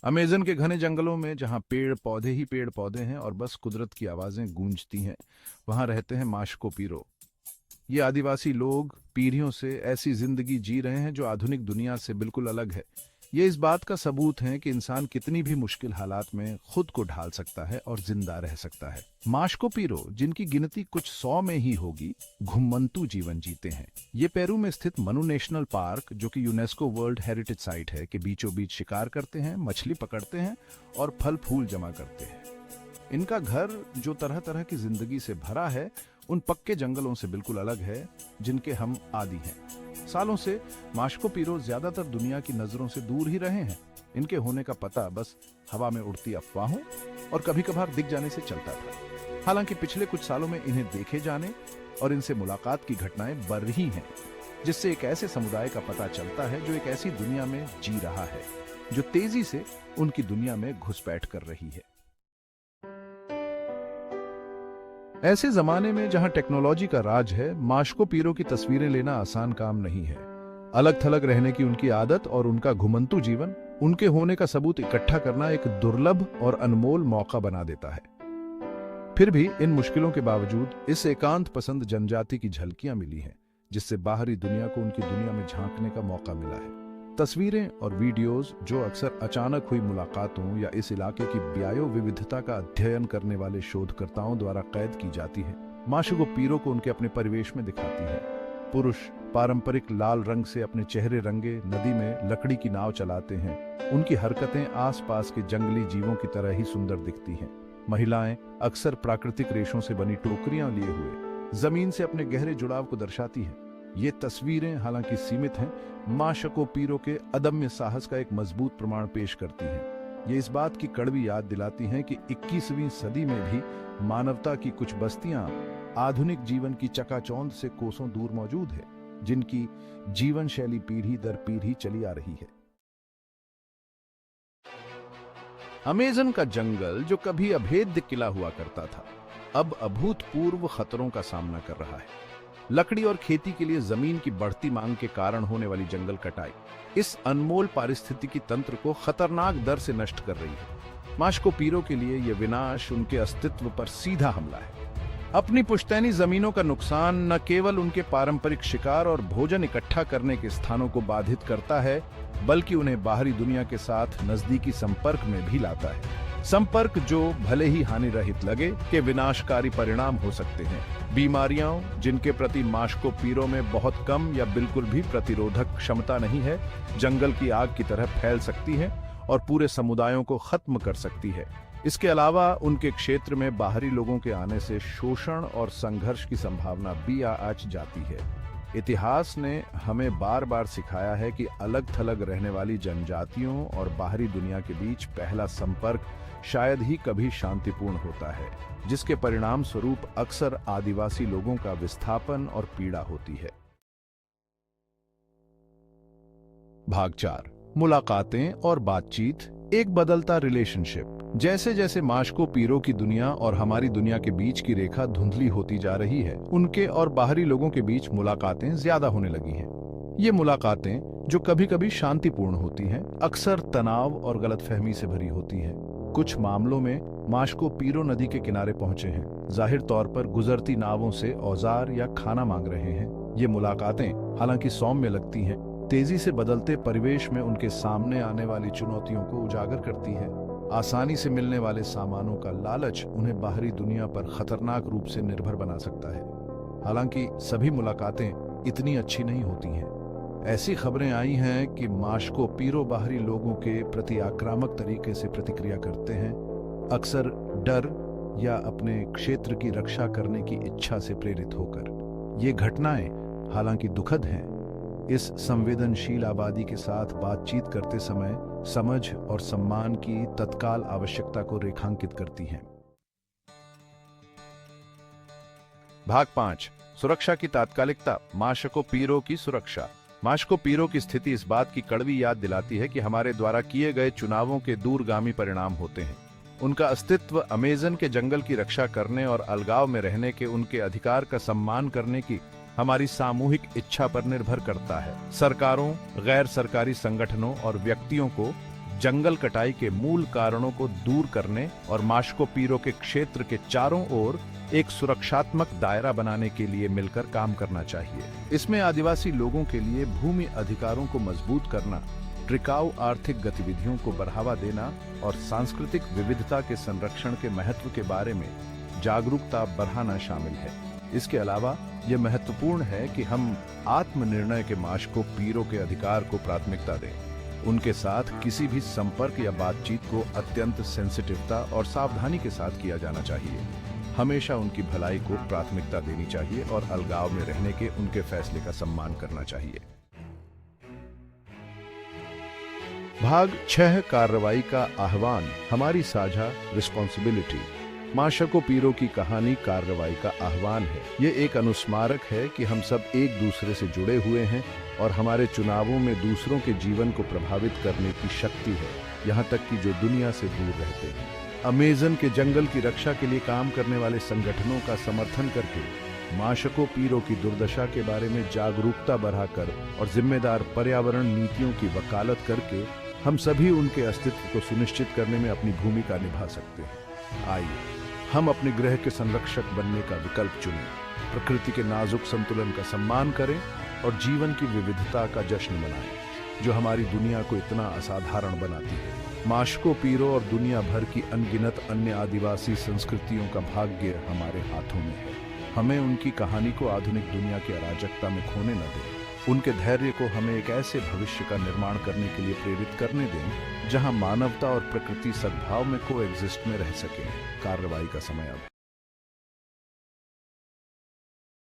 Amazon के घने जंगलों में जहाँ पेड़ पौधे ही पेड़ पौधे हैं और बस कुदरत की आवाज़ें गूंजती हैं, वहाँ रहते हैं माश्को पीरो। ये आदिवासी लोग पीढ़ियों से ऐसी जिंदगी जी रहे हैं जो आधुनिक दुनिया से बिल्कुल अलग है। ये इस बात का सबूत है कि इंसान कितनी भी मुश्किल हालात में खुद को ढाल सकता है और जिंदा रह सकता है। माश्को पीरो, जिनकी गिनती कुछ 100 में ही होगी, घुमंतू जीवन जीते हैं। ये पेरू में स्थित मनु नेशनल पार्क, जो कि यूनेस्को वर्ल्ड हेरिटेज साइट है, के बीचों बीच शिकार करते हैं, मछली पकड़ते हैं और फल फूल जमा करते हैं। इनका घर, जो तरह तरह की जिंदगी से भरा है, उन पक्के जंगलों से बिल्कुल अलग है जिनके हम आदी हैं। सालों से माश्को पीरो ज्यादातर दुनिया की नजरों से दूर ही रहे हैं। इनके होने का पता बस हवा में उड़ती अफवाहों और कभी कभार दिख जाने से चलता था। हालांकि पिछले कुछ सालों में इन्हें देखे जाने और इनसे मुलाकात की घटनाएं बढ़ रही हैं, जिससे एक ऐसे समुदाय का पता चलता है जो एक ऐसी दुनिया में जी रहा है जो तेजी से उनकी दुनिया में घुसपैठ कर रही है। ऐसे जमाने में जहां टेक्नोलॉजी का राज है, माश्को पीरो की तस्वीरें लेना आसान काम नहीं है। अलग थलग रहने की उनकी आदत और उनका घुमंतू जीवन उनके होने का सबूत इकट्ठा करना एक दुर्लभ और अनमोल मौका बना देता है। फिर भी इन मुश्किलों के बावजूद इस एकांत पसंद जनजाति की झलकियां मिली हैं, जिससे बाहरी दुनिया को उनकी दुनिया में झांकने का मौका मिला है। तस्वीरें और वीडियोस जो अक्सर अचानक हुई मुलाकातों या इस इलाके की बायो विविधता का अध्ययन करने वाले शोधकर्ताओं द्वारा कैद की जाती है, माश्को पीरो को उनके अपने परिवेश में दिखाती है। पुरुष पारंपरिक लाल रंग से अपने चेहरे रंगे नदी में लकड़ी की नाव चलाते हैं। उनकी हरकतें आसपास के जंगली जीवों की तरह ही सुंदर दिखती हैं। महिलाएं अक्सर प्राकृतिक रेशों से बनी टोकरियां लिए हुए जमीन से अपने गहरे जुड़ाव को दर्शाती हैं। ये तस्वीरें हालांकि सीमित हैं, माश्को पीरो के अदम्य साहस का एक मजबूत प्रमाण पेश करती हैं। ये इस बात की कड़वी याद दिलाती हैं कि 21वीं सदी में भी मानवता की कुछ बस्तियां आधुनिक जीवन की चकाचौंध से कोसों दूर मौजूद है, जिनकी जीवन शैली पीढ़ी दर पीढ़ी चली आ रही है। अमेज़न का जंगल, जो कभी अभेद्य किला हुआ करता था, अब अभूतपूर्व खतरों का सामना कर रहा है। लकड़ी और खेती के लिए जमीन की बढ़ती मांग के कारण होने वाली जंगल कटाई इस अनमोल पारिस्थितिकी तंत्र को खतरनाक दर से नष्ट कर रही है। माश्को पीरो के लिए यह विनाश उनके अस्तित्व पर सीधा हमला है। अपनी पुश्तैनी जमीनों का नुकसान न केवल उनके पारंपरिक शिकार और भोजन इकट्ठा करने के स्थानों को बाधित करता है, बल्कि उन्हें बाहरी दुनिया के साथ नजदीकी संपर्क में भी लाता है। संपर्क जो भले ही हानि रहित लगे, के विनाशकारी परिणाम हो सकते हैं। बीमारियां जिनके प्रति माश्को पीरो में बहुत कम या बिल्कुल भी प्रतिरोधक क्षमता नहीं है, जंगल की आग की तरह फैल सकती हैं और पूरे समुदायों को खत्म कर सकती है। इसके अलावा उनके क्षेत्र में बाहरी लोगों के आने से शोषण और संघर्ष की संभावना भी आज जाती है। इतिहास ने हमें बार बार सिखाया है कि अलग थलग रहने वाली जनजातियों और बाहरी दुनिया के बीच पहला संपर्क शायद ही कभी शांतिपूर्ण होता है, जिसके परिणाम स्वरूप अक्सर आदिवासी लोगों का विस्थापन और पीड़ा होती है। भाग 4, मुलाकातें और बातचीत, एक बदलता रिलेशनशिप। जैसे जैसे माश्को पीरो की दुनिया और हमारी दुनिया के बीच की रेखा धुंधली होती जा रही है, उनके और बाहरी लोगों के बीच मुलाकातें ज्यादा होने लगी हैं। ये मुलाकातें, जो कभी कभी शांतिपूर्ण होती हैं, अक्सर तनाव और गलतफहमी से भरी होती हैं। कुछ मामलों में माश्को पीरो नदी के किनारे पहुंचे हैं, जाहिर तौर पर गुजरती नावों से औजार या खाना मांग रहे हैं। ये मुलाकातें हालांकि सौम्य लगती हैं, तेजी से बदलते परिवेश में उनके सामने आने वाली चुनौतियों को उजागर करती है। आसानी से मिलने वाले सामानों का लालच उन्हें बाहरी दुनिया पर खतरनाक रूप से निर्भर बना सकता है। हालांकि सभी मुलाकातें इतनी अच्छी नहीं होती हैं। ऐसी खबरें आई हैं कि माश्को पीरो बाहरी लोगों के प्रति आक्रामक तरीके से प्रतिक्रिया करते हैं, अक्सर डर या अपने क्षेत्र की रक्षा करने की इच्छा से प्रेरित होकर। ये घटनाएं हालांकि दुखद हैं, इस संवेदनशील आबादी के साथ बातचीत करते समय समझ और सम्मान की तत्काल आवश्यकता को रेखांकित करती हैं। भाग 5, सुरक्षा की तात्कालिकता, माश्को पीरो की सुरक्षा। माश्को पीरो की स्थिति इस बात की कड़वी याद दिलाती है कि हमारे द्वारा किए गए चुनावों के दूरगामी परिणाम होते हैं। उनका अस्तित्व अमेज़न के जंगल की रक्षा करने और अलगाव में रहने के उनके अधिकार का सम्मान करने की हमारी सामूहिक इच्छा पर निर्भर करता है। सरकारों, गैर सरकारी संगठनों और व्यक्तियों को जंगल कटाई के मूल कारणों को दूर करने और माशको पीरो के क्षेत्र के चारों ओर एक सुरक्षात्मक दायरा बनाने के लिए मिलकर काम करना चाहिए। इसमें आदिवासी लोगों के लिए भूमि अधिकारों को मजबूत करना, टिकाऊ आर्थिक गतिविधियों को बढ़ावा देना और सांस्कृतिक विविधता के संरक्षण के महत्व के बारे में जागरूकता बढ़ाना शामिल है। इसके अलावा यह महत्वपूर्ण है कि हम आत्मनिर्णय के माशको पीरो के अधिकार को प्राथमिकता दें। उनके साथ किसी भी संपर्क या बातचीत को अत्यंत सेंसिटिवता और सावधानी के साथ किया जाना चाहिए। हमेशा उनकी भलाई को प्राथमिकता देनी चाहिए और अलगाव में रहने के उनके फैसले का सम्मान करना चाहिए। भाग 6 कार्रवाई का आह्वान, हमारी साझा रिस्पॉन्सिबिलिटी। माशको पीरो की कहानी कार्रवाई का आह्वान है। ये एक अनुस्मारक है कि हम सब एक दूसरे से जुड़े हुए हैं और हमारे चुनावों में दूसरों के जीवन को प्रभावित करने की शक्ति है, यहाँ तक कि जो दुनिया से दूर रहते हैं। अमेज़न के जंगल की रक्षा के लिए काम करने वाले संगठनों का समर्थन करके, माशको पीरो की दुर्दशा के बारे में जागरूकता बढ़ाकर और जिम्मेदार पर्यावरण नीतियों की वकालत करके हम सभी उनके अस्तित्व को सुनिश्चित करने में अपनी भूमिका निभा सकते हैं। आइए हम अपने ग्रह के संरक्षक बनने का विकल्प चुनें, प्रकृति के नाजुक संतुलन का सम्मान करें और जीवन की विविधता का जश्न मनाएं, जो हमारी दुनिया को इतना असाधारण बनाती है। माशको पीरो और दुनिया भर की अनगिनत अन्य आदिवासी संस्कृतियों का भाग्य हमारे हाथों में है। हमें उनकी कहानी को आधुनिक दुनिया की अराजकता में खोने न दें। उनके धैर्य को हमें एक ऐसे भविष्य का निर्माण करने के लिए प्रेरित करने दें जहां मानवता और प्रकृति सद्भाव में कोएग्जिस्ट में रह सके। कार्रवाई का समय अब है।